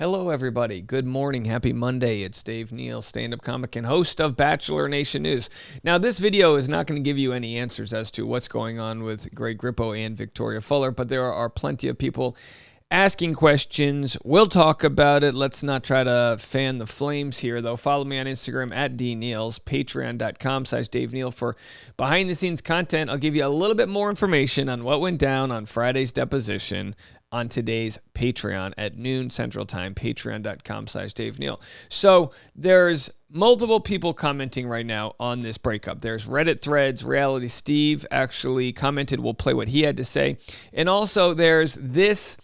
Hello, everybody. Good morning. Happy Monday. It's Dave Neal, stand-up comic and host of Bachelor Nation News. Now, this video is not going to give you any answers as to what's going on with Greg Grippo and Victoria Fuller, but there are plenty of people asking questions. We'll talk about it. Let's not try to fan the flames here, though. Follow me on Instagram at DNeals, patreon.com/Dave Neal for behind-the-scenes content. I'll give you a little bit more information on what went down on Friday's deposition on today's Patreon at noon Central Time, patreon.com/Dave Neal. So there's multiple people commenting right now on this breakup. There's Reddit threads. Reality Steve actually commented. We'll play what he had to say. And also there's this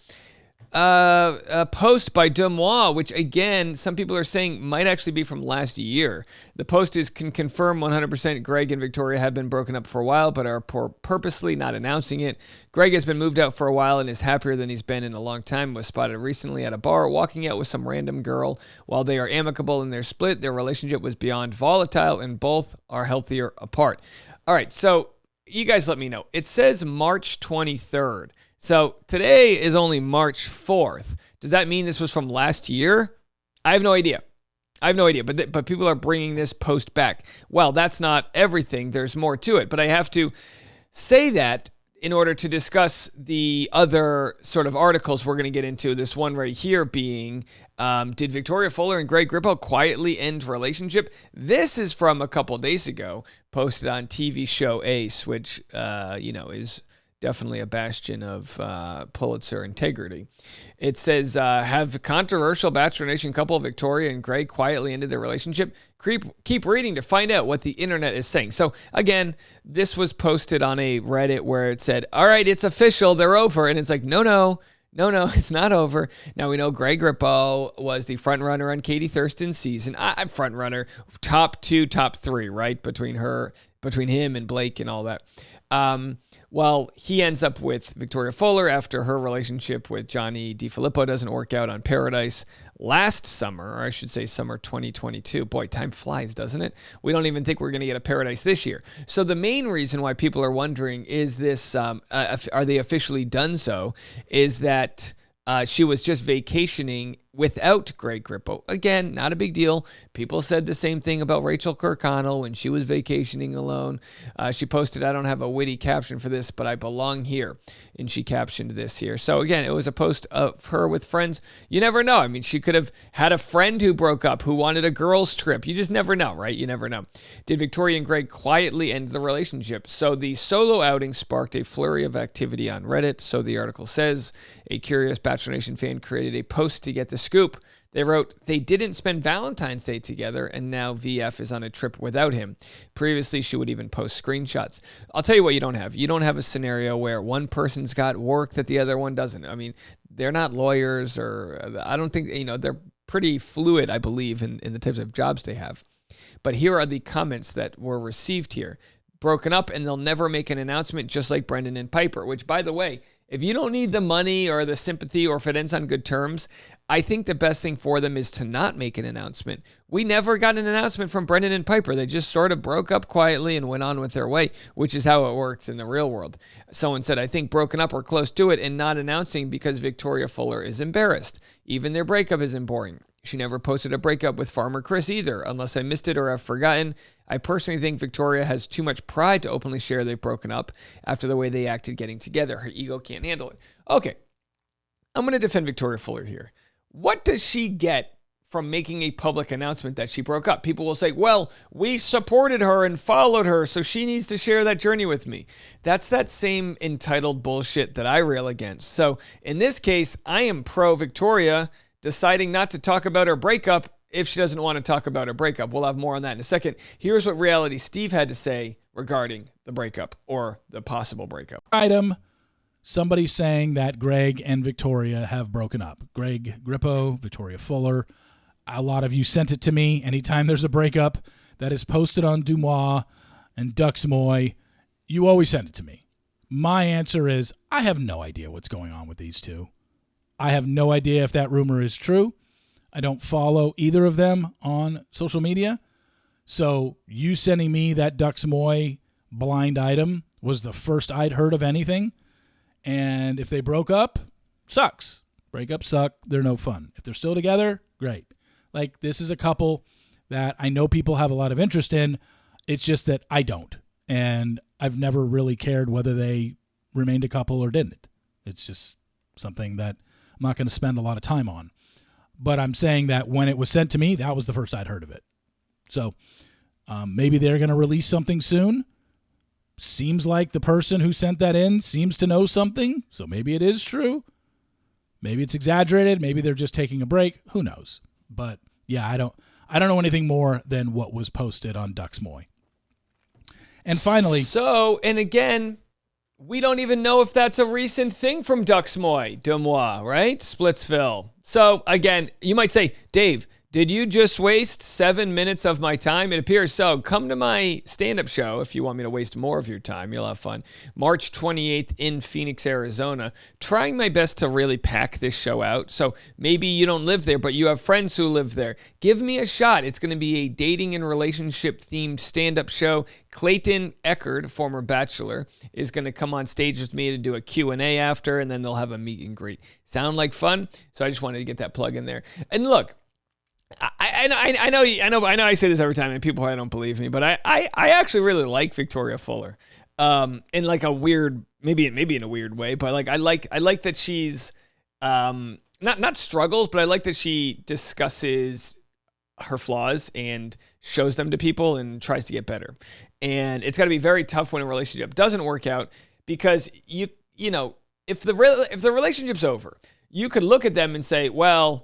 a post by Demois, which again, some people are saying might actually be from last year. The post can confirm 100% Greg and Victoria have been broken up for a while, but are purposely not announcing it. Greg has been moved out for a while and is happier than he's been in a long time. Was spotted recently at a bar walking out with some random girl. While they are amicable in their split, their relationship was beyond volatile and both are healthier apart. All right, so you guys let me know. It says March 23rd. So today is only March 4th. Does that mean this was from last year? I have no idea. But people are bringing this post back. Well, that's not everything. There's more to it. But I have to say that in order to discuss the other sort of articles we're going to get into. This one right here being, did Victoria Fuller and Greg Grippo quietly end relationship? This is from a couple days ago, posted on TV show Ace, which, is definitely a bastion of Pulitzer integrity. It says, have controversial Bachelor Nation couple Victoria and Greg quietly ended their relationship? Keep reading to find out what the internet is saying. So again, this was posted on a Reddit where it said, all right, it's official, they're over. And it's like, no, it's not over. Now we know Greg Grippo was the front runner on Katie Thurston's season. I'm front runner, top 2, top 3, right? Between him and Blake and all that. Well, he ends up with Victoria Fuller after her relationship with Johnny DiFilippo doesn't work out on Paradise last summer, or I should say summer 2022. Boy, time flies, doesn't it? We don't even think we're going to get a Paradise this year. So the main reason why people are wondering, is this, are they officially done so, is that she was just vacationing without Greg Grippo. Again, not a big deal. People said the same thing about Rachel Kirkconnell when she was vacationing alone. She posted, I don't have a witty caption for this, but I belong here. And she captioned this here. So again, it was a post of her with friends. You never know. I mean, she could have had a friend who broke up, who wanted a girls' trip. You just never know, right? You never know. Did Victoria and Greg quietly end the relationship? So the solo outing sparked a flurry of activity on Reddit. So the article says, a curious Bachelor Nation fan created a post to get the scoop. They wrote, they didn't spend Valentine's Day together, and now VF is on a trip without him. Previously, she would even post screenshots. I'll tell you what you don't have. You don't have a scenario where one person's got work that the other one doesn't. I mean, they're not lawyers, or I don't think, they're pretty fluid, I believe, in the types of jobs they have. But here are the comments that were received here. Broken up, and they'll never make an announcement, just like Brendan and Piper, which, by the way, if you don't need the money or the sympathy, or if it ends on good terms, I think the best thing for them is to not make an announcement. We never got an announcement from Brendan and Piper. They just sort of broke up quietly and went on with their way, which is how it works in the real world. Someone said, I think broken up or close to it and not announcing because Victoria Fuller is embarrassed. Even their breakup isn't boring. She never posted a breakup with Farmer Chris either, unless I missed it or have forgotten. I personally think Victoria has too much pride to openly share they've broken up after the way they acted getting together. Her ego can't handle it. Okay, I'm going to defend Victoria Fuller here. What does she get from making a public announcement that she broke up? People will say, well, we supported her and followed her, so she needs to share that journey with me. That's that same entitled bullshit that I rail against. So in this case, I am pro Victoria deciding not to talk about her breakup if she doesn't want to talk about her breakup. We'll have more on that in a second. Here's what Reality Steve had to say regarding the breakup, or the possible breakup. Item, somebody saying that Greg and Victoria have broken up. Greg Grippo, Victoria Fuller. A lot of you sent it to me. Anytime there's a breakup that is posted on Demois and Duxmoy, you always send it to me. My answer is, I have no idea what's going on with these two. I have no idea if that rumor is true. I don't follow either of them on social media. So you sending me that Duxmoy blind item was the first I'd heard of anything. And if they broke up, sucks. Breakups suck. They're no fun. If they're still together, great. Like, this is a couple that I know people have a lot of interest in. It's just that I don't. And I've never really cared whether they remained a couple or didn't. It's just something that I'm not going to spend a lot of time on. But I'm saying that when it was sent to me, that was the first I'd heard of it. So maybe they're going to release something soon. Seems like the person who sent that in seems to know something. So maybe it is true. Maybe it's exaggerated. Maybe they're just taking a break. Who knows? But yeah, I don't know anything more than what was posted on Ducks Moy. And finally, and again, we don't even know if that's a recent thing from Ducks Moy, Demois, right? Splitsville. So again, you might say, Dave, did you just waste 7 minutes of my time? It appears so. Come to my stand-up show if you want me to waste more of your time. You'll have fun. March 28th in Phoenix, Arizona. Trying my best to really pack this show out. So maybe you don't live there, but you have friends who live there. Give me a shot. It's going to be a dating and relationship-themed stand-up show. Clayton Eckerd, former Bachelor, is going to come on stage with me to do a Q&A after, and then they'll have a meet and greet. Sound like fun? So I just wanted to get that plug in there. And look, I know I say this every time, and people probably don't believe me, but I actually really like Victoria Fuller, in like a weird, maybe in a weird way, but like I like that she's not struggles, but I like that she discusses her flaws and shows them to people and tries to get better. And it's got to be very tough when a relationship doesn't work out, because you know if the relationship's over, you could look at them and say, well,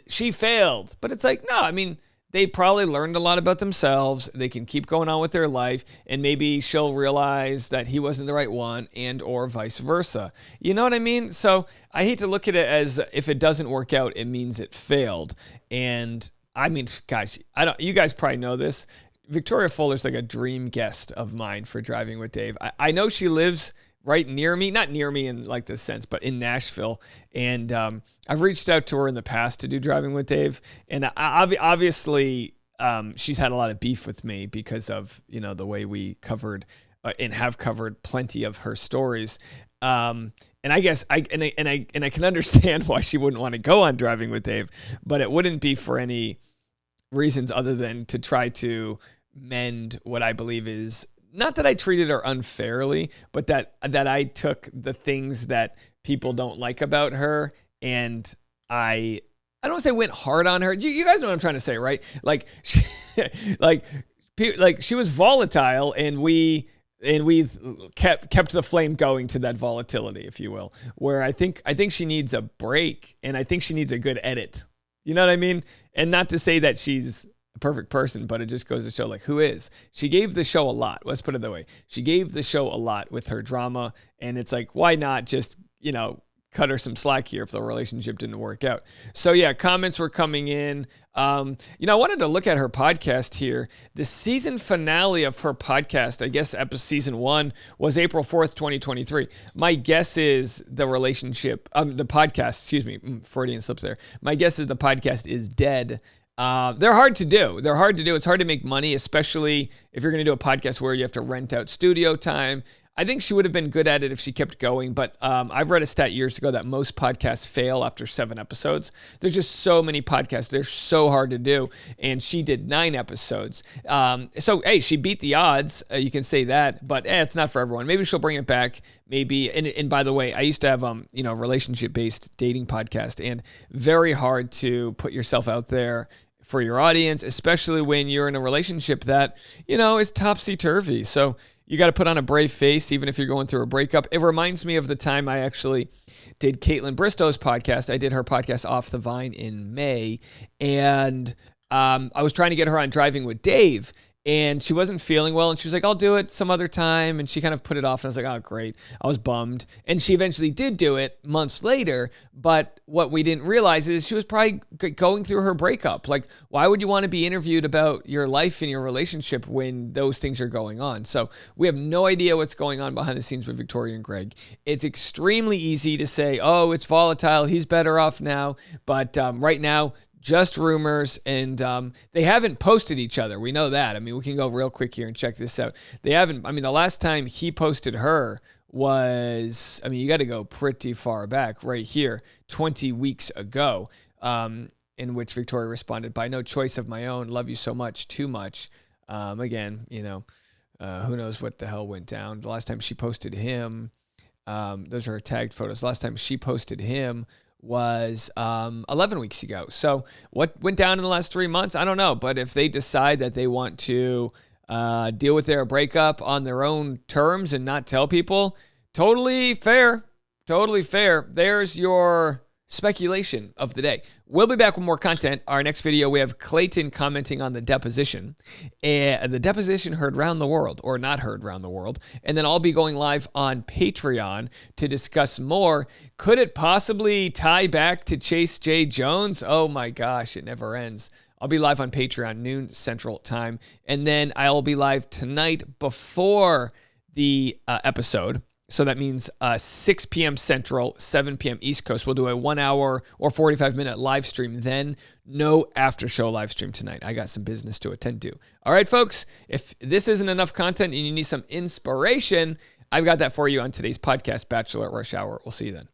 she failed. But it's like, no, I mean, they probably learned a lot about themselves. They can keep going on with their life, and maybe she'll realize that he wasn't the right one, and or vice versa. You know what I mean? So I hate to look at it as if it doesn't work out, it means it failed. And I mean, guys, you guys probably know this. Victoria Fuller's like a dream guest of mine for Driving with Dave. I know she lives right near me, not near me in like this sense, but in Nashville. And I've reached out to her in the past to do Driving with Dave. And obviously she's had a lot of beef with me because of, you know, the way we covered and have covered plenty of her stories. And I guess I can understand why she wouldn't want to go on Driving with Dave, but it wouldn't be for any reasons other than to try to mend what I believe is, not that I treated her unfairly, but that I took the things that people don't like about her, and I don't want to say went hard on her. You guys know what I'm trying to say, right? Like, she was volatile, and we've kept the flame going to that volatility, if you will. Where I think she needs a break, and I think she needs a good edit. You know what I mean? And not to say that she's a perfect person, but it just goes to show, like, who is. She gave the show a lot. Let's put it that way. She gave the show a lot with her drama, and it's like, why not just, you know, cut her some slack here if the relationship didn't work out. So yeah, comments were coming in. I wanted to look at her podcast here. The season finale of her podcast, I guess season 1, was April 4th, 2023. My guess is the podcast, Freudian slips there. My guess is the podcast is dead. They're hard to do. It's hard to make money, especially if you're going to do a podcast where you have to rent out studio time. I think she would have been good at it if she kept going, but I've read a stat years ago that most podcasts fail after 7 episodes. There's just so many podcasts. They're so hard to do, and she did 9 episodes. So, hey, she beat the odds. You can say that, but it's not for everyone. Maybe she'll bring it back. Maybe, and by the way, I used to have a relationship-based dating podcast, and very hard to put yourself out there for your audience, especially when you're in a relationship that, is topsy-turvy. So you got to put on a brave face, even if you're going through a breakup. It reminds me of the time I actually did Caitlin Bristow's podcast. I did her podcast Off the Vine in May, and I was trying to get her on Driving with Dave, and she wasn't feeling well, and she was like, I'll do it some other time, and she kind of put it off, and I was like, oh, great. I was bummed, and she eventually did do it months later, but what we didn't realize is she was probably going through her breakup. Like, why would you want to be interviewed about your life and your relationship when those things are going on? So we have no idea what's going on behind the scenes with Victoria and Greg. It's extremely easy to say, oh, it's volatile, he's better off now, but right now, just rumors, and they haven't posted each other. We know that. I mean, we can go real quick here and check this out. They haven't. I mean, the last time he posted her was, I mean, you got to go pretty far back right here, 20 weeks ago, in which Victoria responded, by no choice of my own, love you so much, too much. Again, who knows what the hell went down. The last time she posted him, those are her tagged photos. The last time she posted him was 11 weeks ago. So what went down in the last 3 months? I don't know. But if they decide that they want to deal with their breakup on their own terms and not tell people, totally fair. Totally fair. There's your speculation of the day. We'll be back with more content. Our next video, we have Clayton commenting on the deposition. And the deposition heard round the world, or not heard round the world. And then I'll be going live on Patreon to discuss more. Could it possibly tie back to Chase J. Jones? Oh my gosh, it never ends. I'll be live on Patreon, noon Central Time. And then I'll be live tonight before the episode. So that means 6 p.m. Central, 7 p.m. East Coast. We'll do a 1 hour or 45-minute live stream. Then no after show live stream tonight. I got some business to attend to. All right, folks, if this isn't enough content and you need some inspiration, I've got that for you on today's podcast, Bachelor at Rush Hour. We'll see you then.